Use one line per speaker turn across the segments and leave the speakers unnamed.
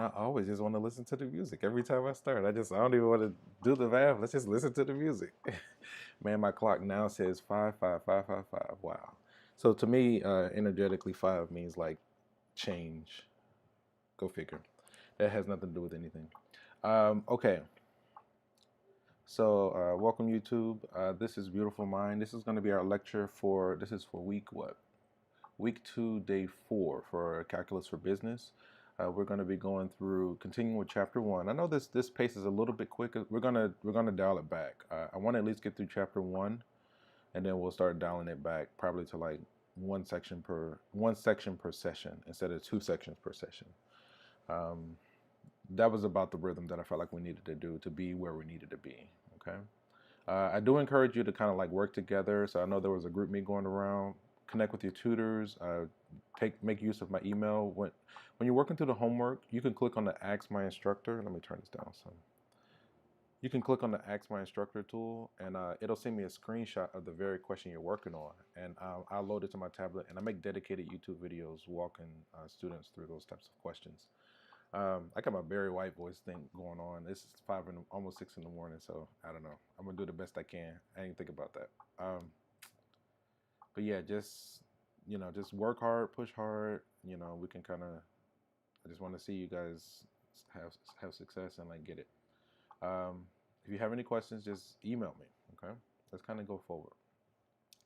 I always just want to listen to the music every time I start. I don't even want to do the math. Let's just listen to the music. Man, my clock now says 55555. Wow. So to me, energetically, five means like change. Go figure. That has nothing to do with anything. Okay. So welcome YouTube. This is Beautiful Mind. This is going to be our lecture for, this is for week what? Week 2, day 4 for Calculus for Business. We're going to be going through, continuing with chapter 1. I know this pace is a little bit quick. We're gonna dial it back. I want to at least get through chapter 1, and then we'll start dialing it back, probably to like one section per session instead of 2 sections per session. That was about the rhythm that I felt like we needed to do to be where we needed to be. Okay. I do encourage you to kind of like work together. So I know there was a group meet going around. Connect with your tutors. Make use of my email. When you're working through the homework, you can click on the Ask My Instructor. Let me turn this down some. You can click on the Ask My Instructor tool, and it'll send me a screenshot of the very question you're working on, and I'll load it to my tablet, and I make dedicated YouTube videos walking students through those types of questions. I got my Barry White voice thing going on. It's almost 6 in the morning, so I don't know. I'm gonna do the best I can. I didn't think about that. But yeah, just just work hard, push hard. We can kind of. I just want to see you guys have success and like get it. If you have any questions, just email me. Okay, let's kind of go forward.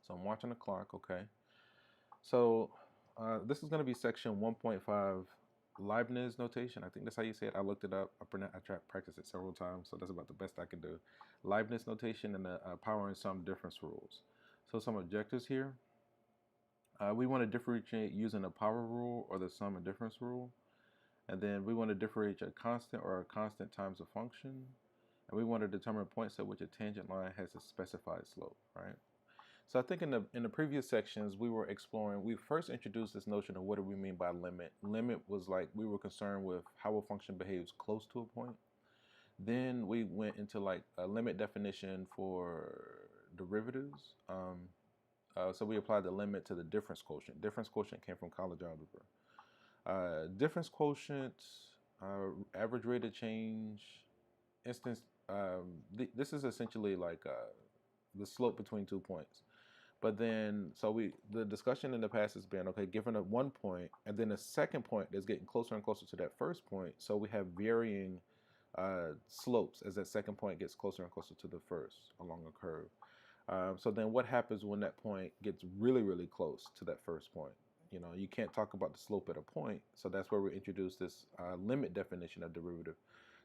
So I'm watching the clock. Okay, so this is gonna be section 1.5. Leibniz notation. I think that's how you say it. I looked it up. I practiced it several times, so that's about the best I can do. Leibniz notation and the power and sum difference rules. So some objectives here. We want to differentiate using a power rule or the sum and difference rule. And then we want to differentiate a constant or a constant times a function. And we want to determine points at which a tangent line has a specified slope, right? So I think in the previous sections we were exploring, we first introduced this notion of what do we mean by limit. Limit was like we were concerned with how a function behaves close to a point. Then we went into like a limit definition for derivatives. So we applied the limit to the difference quotient. Difference quotient came from college algebra. Difference quotient, average rate of change, instance. This is essentially like the slope between 2 points. But then, the discussion in the past has been, okay, given a 1 point, and then a second point that's getting closer and closer to that first point, so we have varying slopes as that second point gets closer and closer to the first along a curve. So then what happens when that point gets really, really close to that first point? You can't talk about the slope at a point, so that's where we introduce this limit definition of derivative.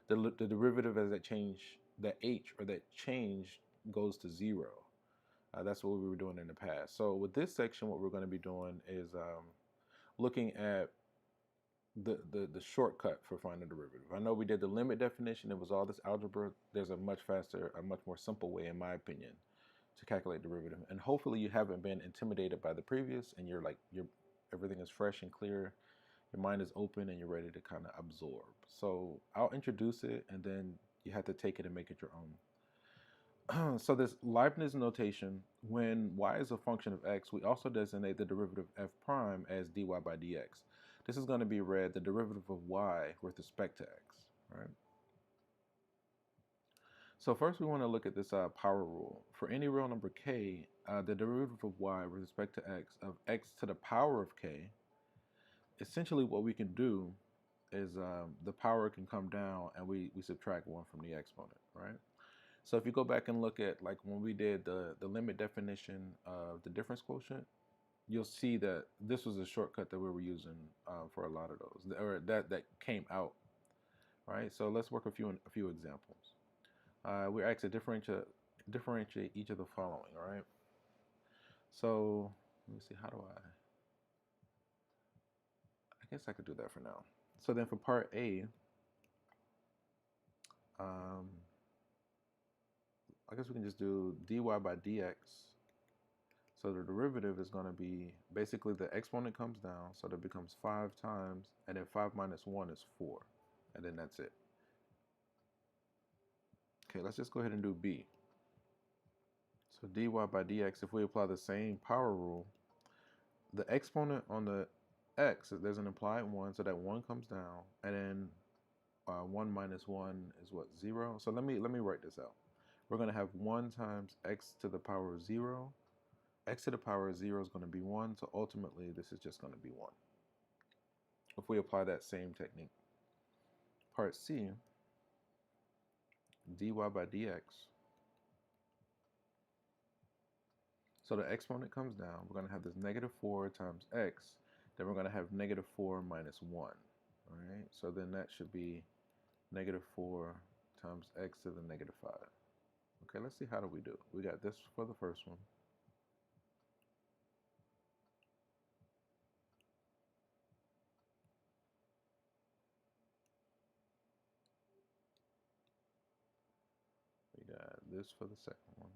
The derivative as that change, that h or that change goes to 0. That's what we were doing in the past. So with this section, what we're going to be doing is looking at the shortcut for finding the derivative. I know we did the limit definition. It was all this algebra. There's a much faster, a much more simple way, in my opinion, to calculate derivative. And hopefully you haven't been intimidated by the previous, and everything is fresh and clear. Your mind is open and you're ready to kind of absorb. So I'll introduce it, and then you have to take it and make it your own. So this Leibniz notation, when y is a function of x, we also designate the derivative f prime as dy by dx. This is going to be read the derivative of y with respect to x, right? So first we want to look at this power rule. For any real number k, the derivative of y with respect to x of x to the power of k, essentially what we can do is the power can come down and we subtract 1 from the exponent, right? So if you go back and look at like when we did the limit definition of the difference quotient, you'll see that this was a shortcut that we were using for a lot of those, or that came out, right? So let's work a few examples. We're asked to differentiate each of the following, right? So let me see, how do I guess I could do that for now. So then for part A, I guess we can just do dy by dx. So the derivative is going to be basically the exponent comes down, so that becomes 5 times, and then 5 minus 1 is 4, and then that's it. Okay, let's just go ahead and do B. So dy by dx, if we apply the same power rule, the exponent on the x, there's an implied 1, so that 1 comes down, and then 1 minus 1 is what, 0? So let me write this out. We're going to have 1 times x to the power of 0. X to the power of 0 is going to be 1, so ultimately this is just going to be 1. If we apply that same technique. Part C, dy by dx. So the exponent comes down. We're going to have this negative 4 times x. Then we're going to have negative 4 minus 1. All right, so then that should be negative 4 times x to the negative 5. Okay, let's see how do we do. We got this for the first one. We got this for the second one.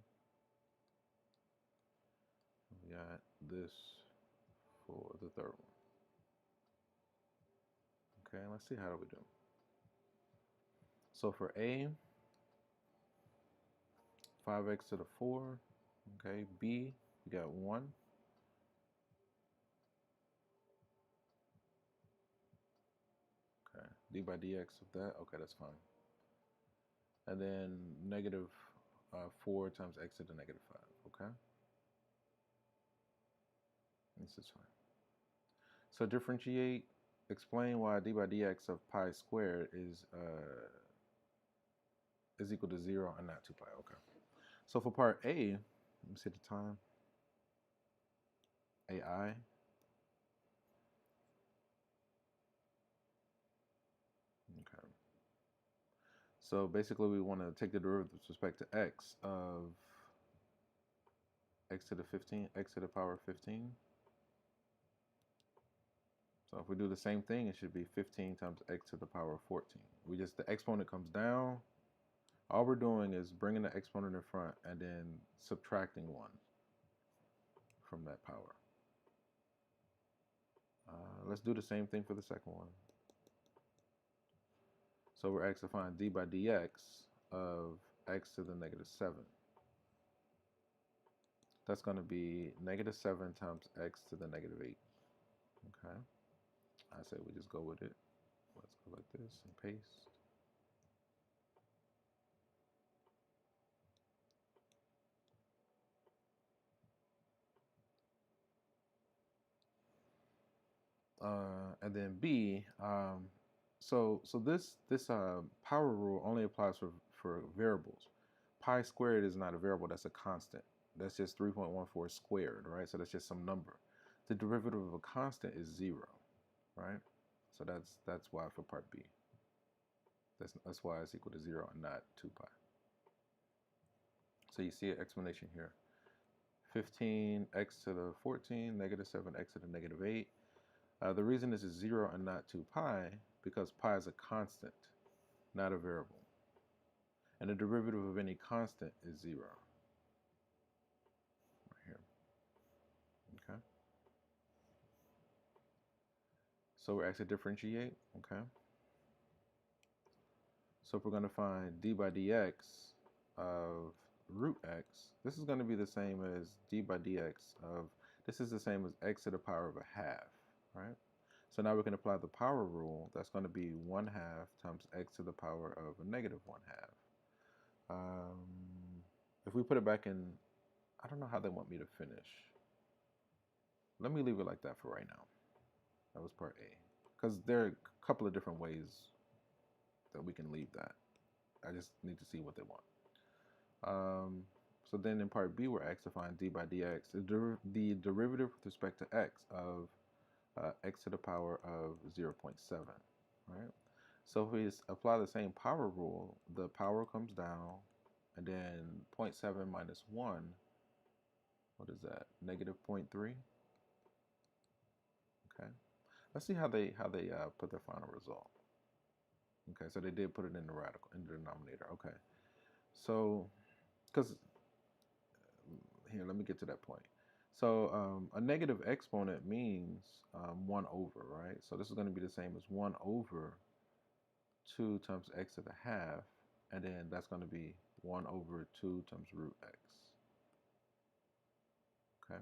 We got this for the third one. Okay, let's see how do we do. So for A, 5x to the 4. Okay, B, we got 1. Okay, d by dx of that. Okay, that's fine. And then negative 4 times x to the negative 5. Okay, this is fine. So differentiate. Explain why d by dx of pi squared is equal to 0 and not 2 pi. Okay. So for part A, let me see the time. AI. Okay. So basically we want to take the derivative with respect to x of x to the 15, x to the power of 15. So if we do the same thing, it should be 15 times x to the power of 14. The exponent comes down. All we're doing is bringing the exponent in front and then subtracting 1 from that power. Let's do the same thing for the second one. So we're asked to find d by dx of x to the negative 7. That's going to be negative 7 times x to the negative 8. Okay. I say we just go with it. Let's go like this and paste. And then B, so this power rule only applies for variables. Pi squared is not a variable, that's a constant. That's just 3.14 squared, right? So that's just some number. The derivative of a constant is 0, right? So that's why for part B. That's why it's equal to 0 and not 2 pi. So you see an explanation here. 15x to the 14, negative 7x to the negative 8. The reason this is 0 and not 2 pi, because pi is a constant, not a variable. And the derivative of any constant is 0. Right here. Okay. So we're asked to differentiate. Okay. So if we're going to find d by dx of root x, this is going to be the same as d by dx of, this is the same as x to the power of a half, right? So now we can apply the power rule. That's going to be 1/2 times x to the power of a negative 1/2. If we put it back in, I don't know how they want me to finish. Let me leave it like that for right now. That was part A. Because there are a couple of different ways that we can leave that. I just need to see what they want. So then in part B, we're asked to find d by dx, the derivative with respect to x of x to the power of 0.7, right? So if we apply the same power rule, the power comes down, and then 0.7 minus 1, what is that? Negative 0.3. Okay. Let's see how they put their final result. Okay, so they did put it in the denominator. Okay. So, because here, let me get to that point. So a negative exponent means 1 over, right? So this is going to be the same as 1 over 2 times x to the half, and then that's going to be 1 over 2 times root x. Okay.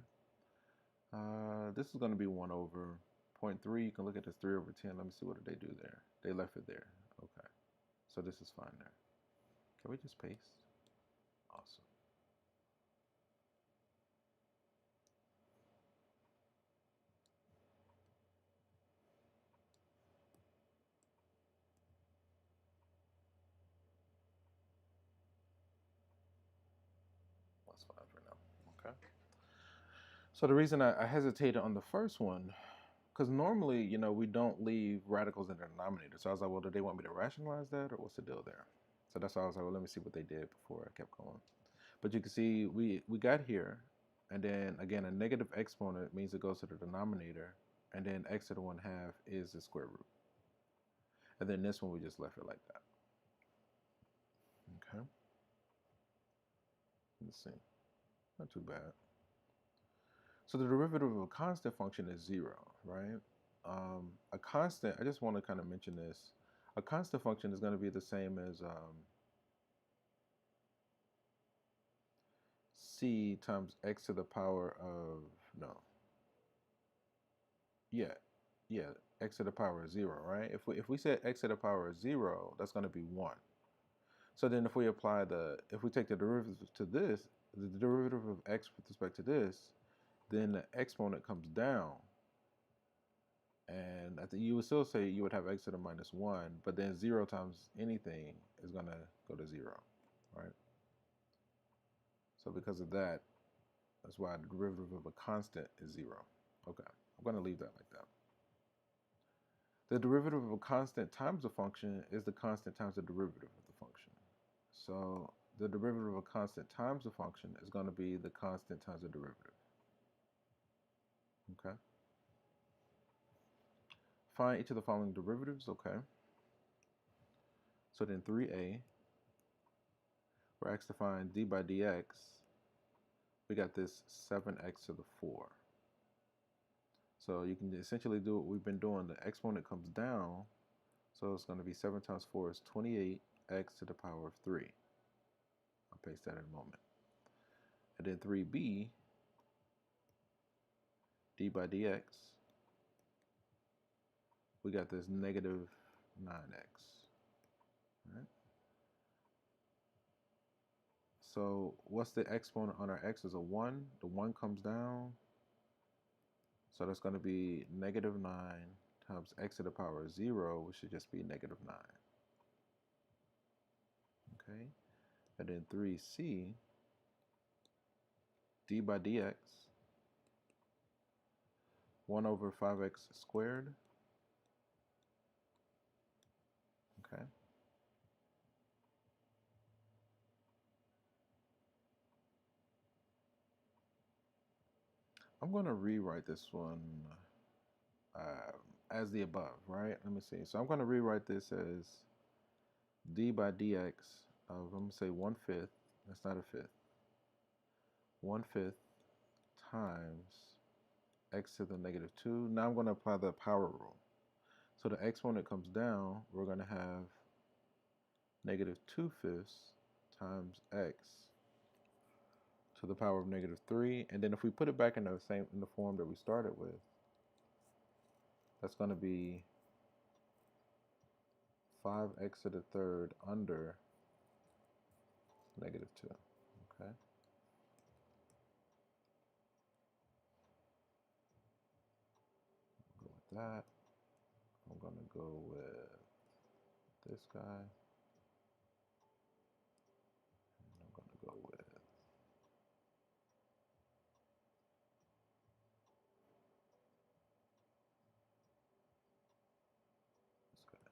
This is going to be 1 over 0.3. You can look at this 3 over 10. Let me see what did they do there. They left it there. Okay. So this is fine there. Can we just paste? Awesome. That's fine for now. Okay. So the reason I hesitated on the first one, because normally, we don't leave radicals in the denominator. So I was like, well, do they want me to rationalize that, or what's the deal there? So that's why I was like, well, let me see what they did before I kept going. But you can see we got here, and then again, a negative exponent means it goes to the denominator, and then x to the 1/2 is the square root. And then this one, we just left it like that. Okay. Let's see. Not too bad. So the derivative of a constant function is 0, right? A constant, I just want to kind of mention this. A constant function is going to be the same as c times x to the power of, no. Yeah, x to the power of 0, right? If we said x to the power of 0, that's going to be 1. So then if we apply if we take the derivative to this, the derivative of x with respect to this, then the exponent comes down. And I think you would still say you would have x to the -1, but then 0 times anything is going to go to 0, right? So because of that, that's why the derivative of a constant is 0. Okay, I'm going to leave that like that. The derivative of a constant times a function is the constant times the derivative of the function. So the derivative of a constant times a function is going to be the constant times the derivative. Okay. Find each of the following derivatives. Okay. So then 3a, we're asked to find d by dx. We got this 7x to the 4. So you can essentially do what we've been doing. The exponent comes down, so it's going to be 7 times 4 is 28x to the power of 3. I'll paste that in a moment. And then 3b, d by dx, we got this negative 9x. Right? So what's the exponent on our x is a 1. The 1 comes down. So that's going to be negative 9 times x to the power of 0, which should just be negative 9. Okay. And then 3c, d by dx, 1 over 5x squared. Okay. I'm going to rewrite this one as the above, right? Let me see. So I'm going to rewrite this as d by dx of, I'm going to say 1/5. That's not a fifth. 1/5 times x to the negative 2. Now I'm going to apply the power rule. So the exponent comes down. We're going to have negative 2/5 times x to the power of negative 3. And then if we put it back in the form that we started with, that's going to be 5x to the 3rd under negative 2. Okay. Go with that. I'm going to go with this guy. And I'm going to go with this guy.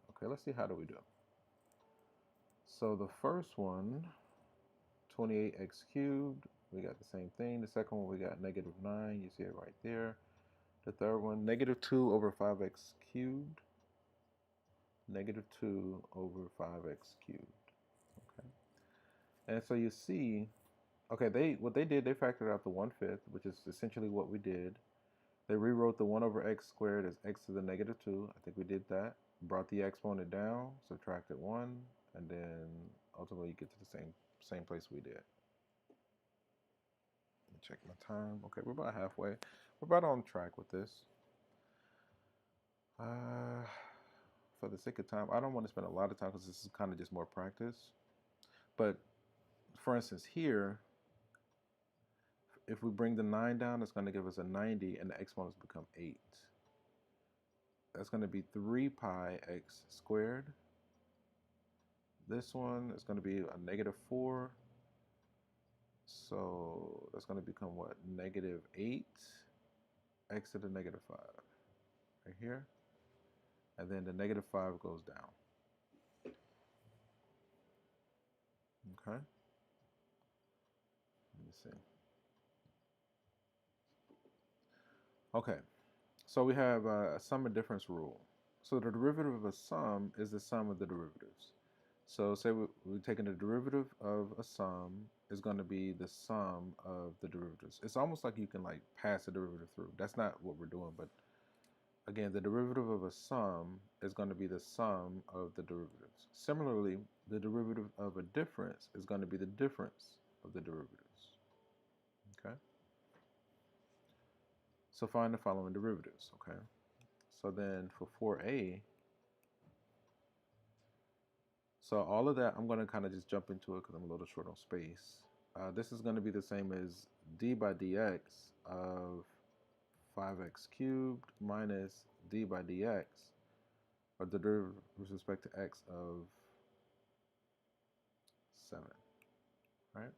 Okay, let's see how do we do. So the first one, 28x cubed, we got the same thing. The second one, we got negative 9. You see it right there. The third one, negative 2 over 5x cubed. Negative 2 over 5x cubed. Okay. And so you see, okay, what they did, they factored out the 1/5, which is essentially what we did. They rewrote the 1 over x squared as x to the negative 2. I think we did that. Brought the exponent down, subtracted 1, and then ultimately you get to the same place we did. Let me check my time. Okay, we're about halfway. We're about on track with this. for the sake of time, I don't want to spend a lot of time because this is kind of just more practice. But for instance, here, if we bring the 9 down, it's going to give us a 90, and the exponents become 8. That's going to be 3 pi x squared. This one is going to be a -4. So that's going to become what? -8 x to the -5 right here. And then the -5 goes down. Okay. Let me see. Okay. So we have a sum and difference rule. So the derivative of a sum is the sum of the derivatives. So say we're taking the derivative of a sum is going to be the sum of the derivatives. It's almost like you can like pass a derivative through. That's not what we're doing, but again, the derivative of a sum is going to be the sum of the derivatives. Similarly, the derivative of a difference is going to be the difference of the derivatives. Okay? So find the following derivatives, okay? So then for 4a, so all of that, I'm going to kind of just jump into it because I'm a little short on space. This is going to be the same as d by dx of 5x cubed minus d by dx, or the derivative with respect to x of 7, right?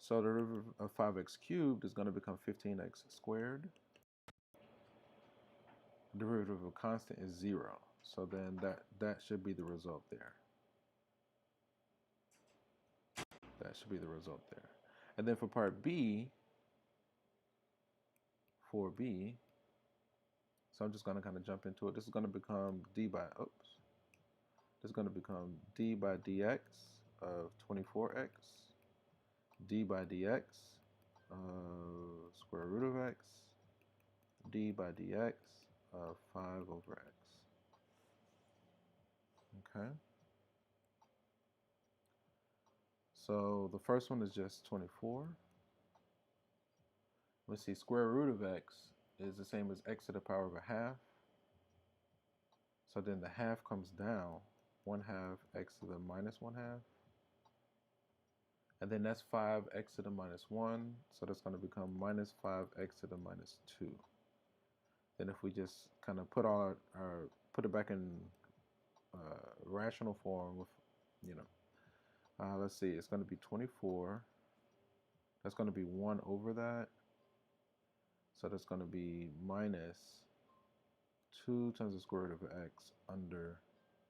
So the derivative of 5x cubed is going to become 15x squared. The derivative of a constant is 0. So then that should be the result there. That should be the result there. And then for part B, 4b, so I'm just going to kind of jump into it. This is going to become d by dx of 24x, d by dx of square root of x, d by dx of 5 over x. Okay. So the first one is just 24. Let's see, square root of x is the same as x to the power of a half. So then the half comes down, 1/2 x to the minus 1/2. And then that's 5x to the minus 1. So that's going to become minus 5x to the minus 2. Then if we just kind of put put it back in rational form with, let's see, it's going to be 24. That's going to be 1 over that. So that's going to be minus 2 times the square root of x under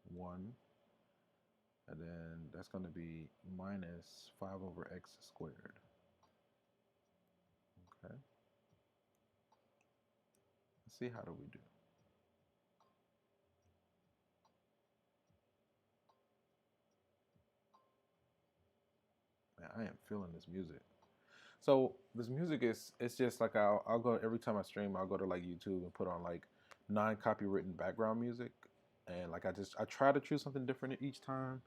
1. And then that's going to be minus 5 over x squared. Okay. Let's see, how do we do? Man, I am feeling this music. So this music it's just like I'll go every time I stream, I'll go to like YouTube and put on like non-copywritten background music, and like I try to choose something different each time.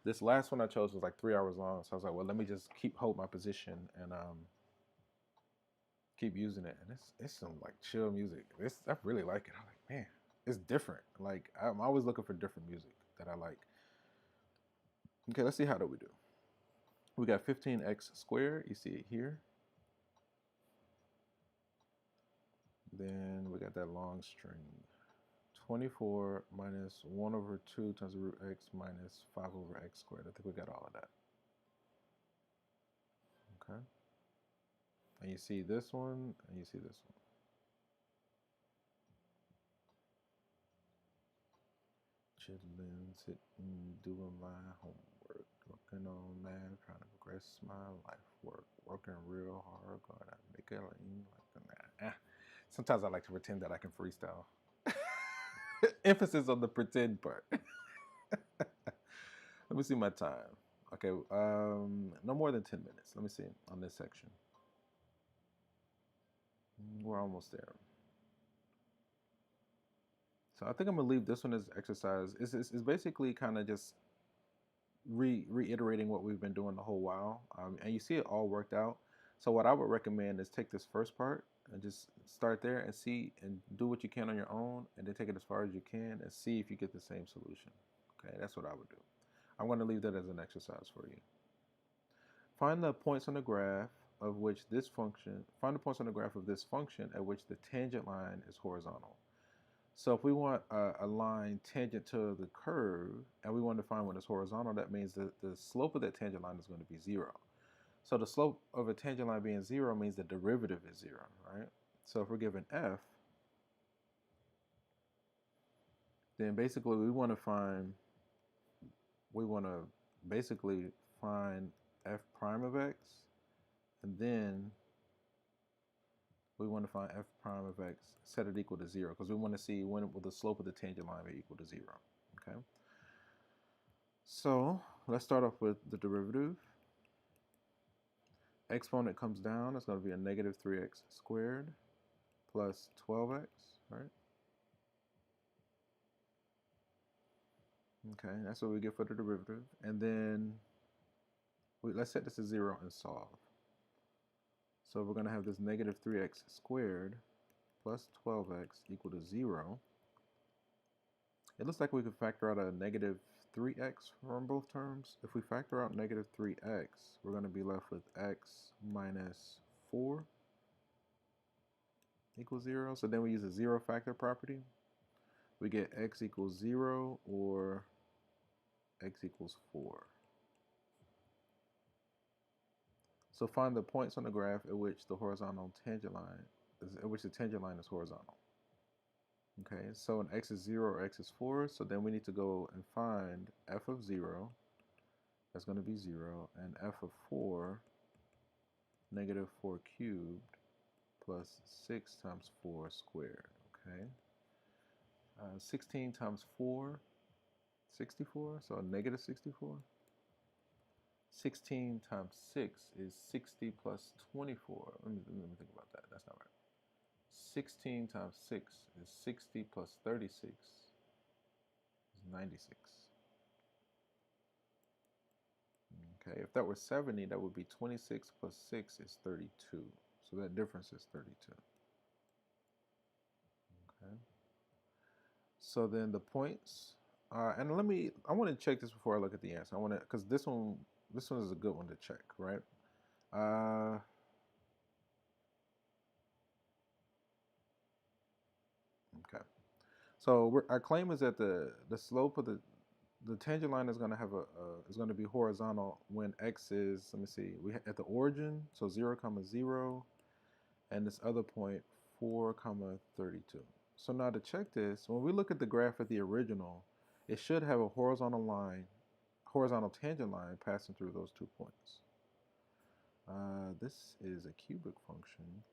This last one I chose was like 3 hours long, so I was like, well, let me just hold my position and keep using it. And it's some like chill music. I really like it. I'm like, man, it's different. Like I'm always looking for different music that I like. Okay, let's see, how do we do? We got 15x squared, you see it here. Then we got that long string. 24 minus 1 over 2 times the root x minus 5 over x squared. I think we got all of that. Okay. And you see this one, and you see this one. Chillin', sitting, doing my homework, working on math, trying to progress my life work, working real hard, gonna make it lean like a man. Sometimes I like to pretend that I can freestyle. Emphasis on the pretend part. Let me see my time. Okay, no more than 10 minutes. Let me see on this section. We're almost there. So I think I'm gonna leave this one as exercise. It's basically kind of just reiterating what we've been doing the whole while, and you see it all worked out. So what I would recommend is take this first part And just start there and see and do what you can on your own, and then take it as far as you can and see if you get the same solution. Okay, that's what I would do. I'm going to leave that as an exercise for you. Find the points on the graph of which this function, find the points on the graph of this function at which the tangent line is horizontal. So if we want a line tangent to the curve and we want to find when it's horizontal, that means that the slope of that tangent line is going to be 0. So the slope of a tangent line being 0 means the derivative is 0, right? So if we're given f, then basically we want to basically find f prime of x, and then we want to find f prime of x, set it equal to 0, because we want to see when will the slope of the tangent line be equal to 0, okay? So let's start off with the derivative. Exponent comes down, it's going to be a negative 3x squared plus 12x, right? Okay, that's what we get for the derivative. And then let's set this to 0 and solve. So we're going to have this negative 3x squared plus 12x equal to 0. It looks like we could factor out a negative 3x from both terms. If we factor out negative 3x, we're going to be left with x minus 4 equals 0. So then we use the 0 factor property. We get x equals 0 or x equals 4. So find the points on the graph at which the tangent line is horizontal. Okay, so when x is 0 or x is 4, so then we need to go and find f of 0, that's going to be 0, and f of 4, negative 4 cubed, plus 6 times 4 squared, okay? 16 times 4, 64, so negative 64. 16 times 6 is 60 plus 24. Let me think about that. That's not right. 16 times 6 is 60 plus 36 is 96. Okay, if that were 70, that would be 26 plus 6 is 32. So that difference is 32. Okay. So then the points, and I want to check this before I look at the answer. I want to, because this one is a good one to check, right? Okay. So our claim is that the slope of the tangent line is going to have is going to be horizontal when x is, let me see, at the origin, so 0, 0, and this other point 4, 32. So now to check this, when we look at the graph at the original, it should have a horizontal tangent line passing through those 2 points. This is a cubic function.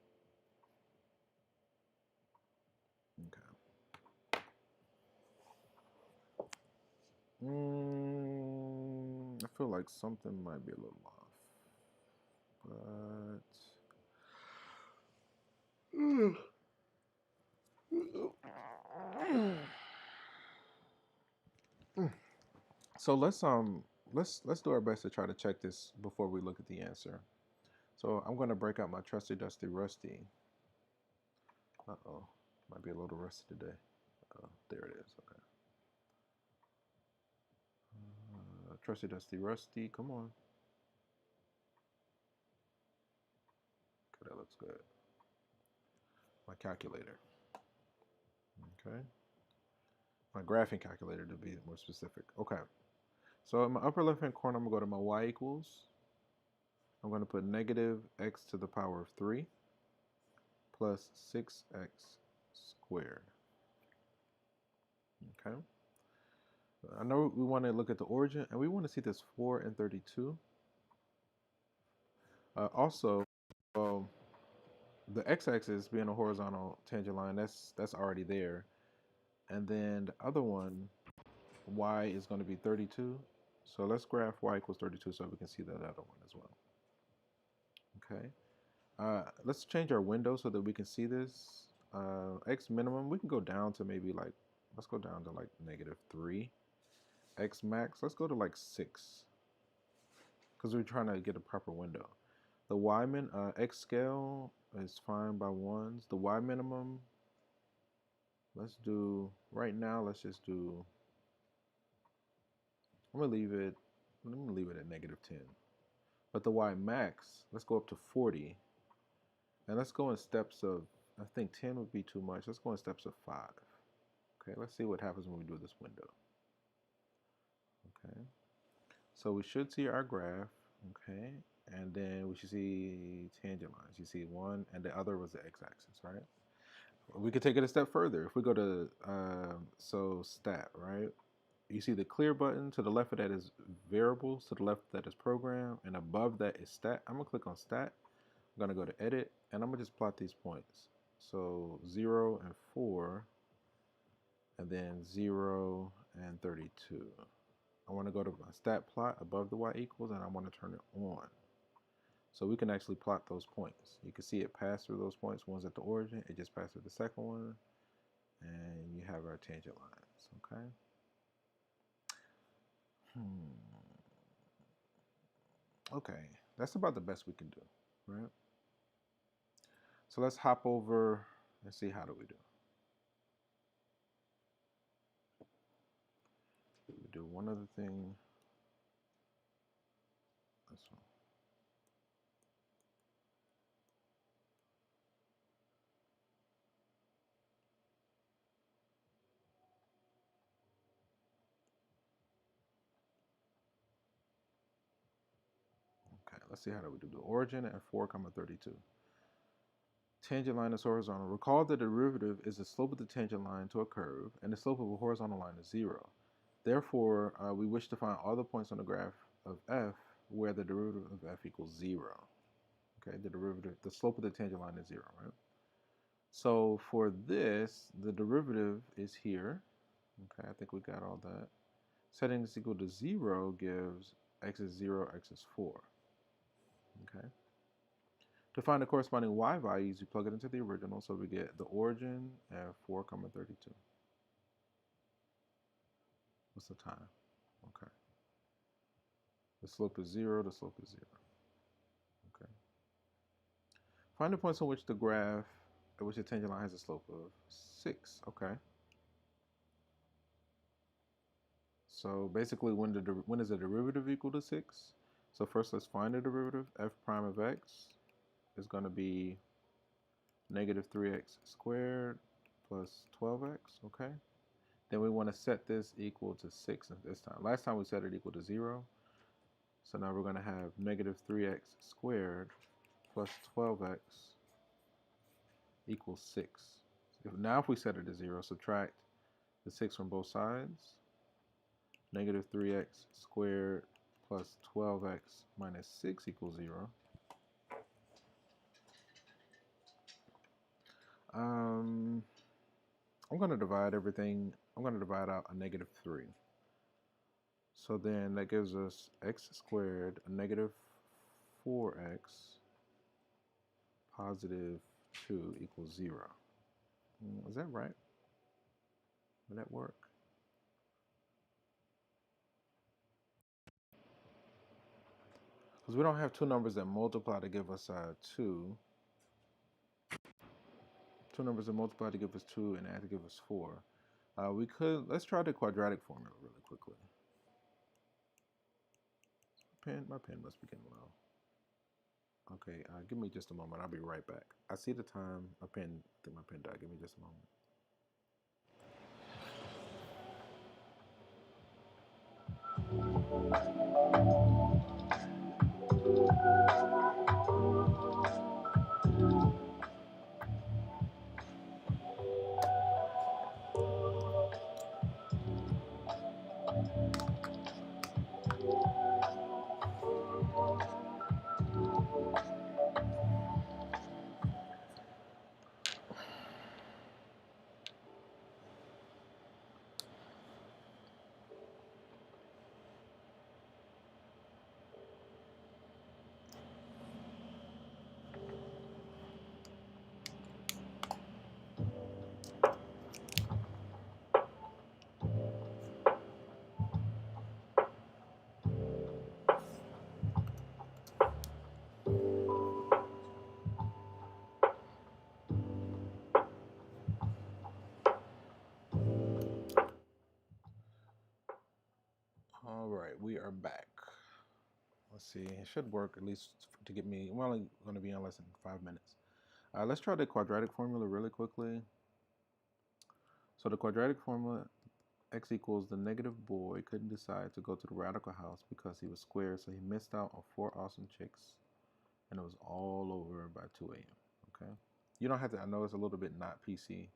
Okay. I feel like something might be a little off, but so let's do our best to try to check this before we look at the answer. So I'm going to break out my trusty dusty rusty. Might be a little rusty today. There it is. Okay. Trusty dusty rusty. Come on. Okay, that looks good. My calculator. Okay. My graphing calculator to be more specific. Okay. So in my upper left hand corner, I'm going to go to my y equals. I'm going to put negative x to the power of 3 plus 6x squared. Okay. I know we want to look at the origin, and we want to see this 4 and 32. Also, the x-axis being a horizontal tangent line, that's already there. And then the other one, y is going to be 32. So let's graph y equals 32 so we can see that other one as well. Okay. Let's change our window so that we can see this. X minimum, we can go down to maybe like, let's go down to like -3. X max, let's go to like 6. Because we're trying to get a proper window. The x scale is fine by ones. The y minimum, let's do, right now, let's just do, I'm gonna leave it, at -10. But the y max, let's go up to 40. And let's go in steps of, I think 10 would be too much. Let's go in steps of 5. Okay, let's see what happens when we do this window. Okay, so we should see our graph, okay, and then we should see tangent lines. You see one, and the other was the x-axis, right? We could take it a step further. If we go to, so stat, right? You see the clear button. To the left of that is variables. To the left of that is program. And above that is stat. I'm going to click on stat. I'm going to go to edit. And I'm going to just plot these points. So 0 and 4. And then 0 and 32. I want to go to my stat plot above the y equals. And I want to turn it on. So we can actually plot those points. You can see it pass through those points. One's at the origin. It just passed through the second one. And you have our tangent lines. Okay. Okay, that's about the best we can do, right? So let's hop over and see how do we do. We do one other thing. This one. Okay, let's see how do we do. The origin at 4, 32. Tangent line is horizontal. Recall the derivative is the slope of the tangent line to a curve, and the slope of a horizontal line is 0. Therefore, we wish to find all the points on the graph of f where the derivative of f equals 0. Okay, the slope of the tangent line is 0, right? So for this, the derivative is here. Okay, I think we got all that. Setting this equal to 0 gives x is 0, x is 4. Okay. To find the corresponding y values, you plug it into the original, so we get the origin at 4, 32. What's the time? Okay. The slope is 0, the slope is 0. Okay. Find the points on which the graph, at which the tangent line has a slope of 6. Okay. So basically, when is the derivative equal to 6? So first, let's find the derivative. F prime of x is going to be negative 3x squared plus 12x, okay? Then we want to set this equal to 6 this time. Last time we set it equal to 0. So now we're going to have negative 3x squared plus 12x equals 6. Now if we set it to 0, subtract the 6 from both sides. Negative 3x squared plus 12x minus 6 equals 0. I'm going to divide everything. I'm going to divide out a negative 3. So then that gives us x squared, a negative 4x, positive 2 equals 0. Is that right? Would that work? Because we don't have two numbers that multiply to give us 2. Two numbers that multiply to give us 2 and add to give us 4. Let's try the quadratic formula really quickly. My pen must be getting low. Okay, give me just a moment. I'll be right back. I see the time. I think my pen died. Give me just a moment. We are back. Let's see. It should work at least to get me. We're only going to be on less than 5 minutes. Let's try the quadratic formula really quickly. So the quadratic formula, x equals the negative boy couldn't decide to go to the radical house because he was square, so he missed out on 4 awesome chicks, and it was all over by 2 a.m. Okay, you don't have to. I know it's a little bit not PC.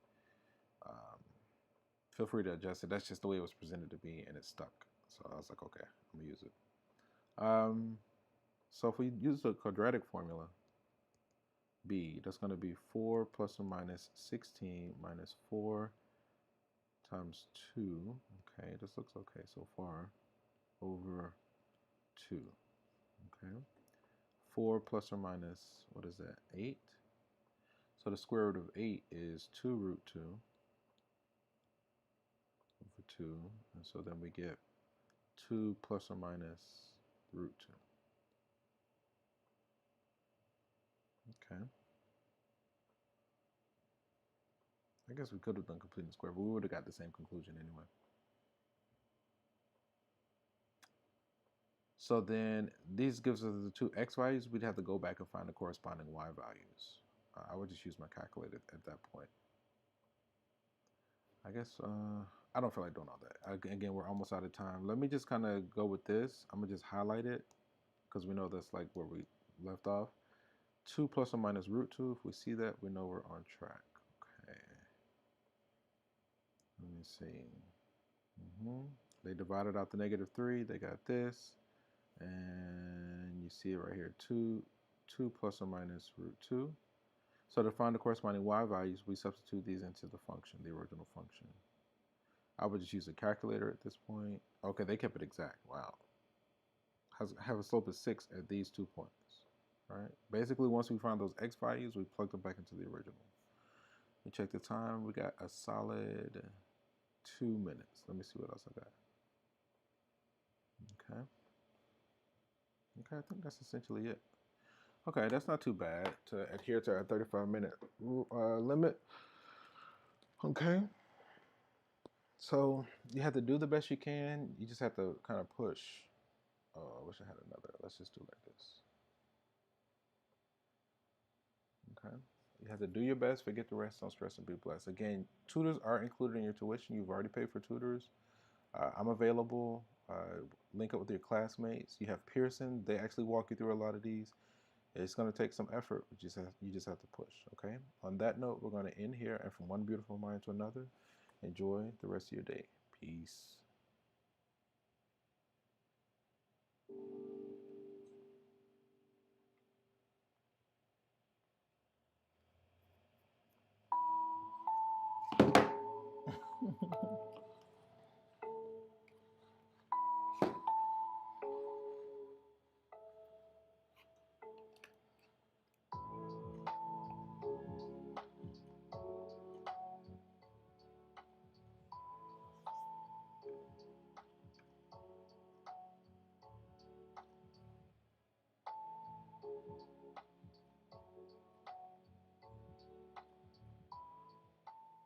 Feel free to adjust it. That's just the way it was presented to me, and it stuck. So I was like, okay, I'm gonna use it. So if we use the quadratic formula, b, that's going to be 4 plus or minus 16 minus 4 times 2. Okay, this looks okay so far. Over 2. Okay. 4 plus or minus, what is that, 8? So the square root of 8 is 2 root 2 over 2. And so then we get 2 plus or minus root 2. Okay. I guess we could have done completing the square, but we would have got the same conclusion anyway. So then these gives us the 2 x values. We'd have to go back and find the corresponding y values. I would just use my calculator at that point. I guess I don't feel like doing all that. Again, we're almost out of time. Let me just kind of go with this. I'm gonna just highlight it because we know that's like where we left off. 2 plus or minus root 2. If we see that, we know we're on track. Okay. Let me see. They divided out the negative 3. They got this. And you see it right here, 2 plus or minus root 2. So to find the corresponding y values, we substitute these into the function, the original function. I would just use a calculator at this point. Okay, they kept it exact. Wow. Have a slope of 6 at these 2 points. Right? Basically, once we find those x values, we plug them back into the original. We check the time. We got a solid 2 minutes. Let me see what else I got. Okay. Okay, I think that's essentially it. Okay, that's not too bad to adhere to our 35-minute limit. Okay. So you have to do the best you can. You just have to kind of push. Oh, I wish I had another. Let's just do like this. Okay. You have to do your best, forget the rest, don't stress, and be blessed. Again, tutors are included in your tuition. You've already paid for tutors. I'm available. Link up with your classmates. You have Pearson. They actually walk you through a lot of these. It's going to take some effort, but you just have to push, okay? On that note, we're going to end here, and from one beautiful mind to another, enjoy the rest of your day. Peace.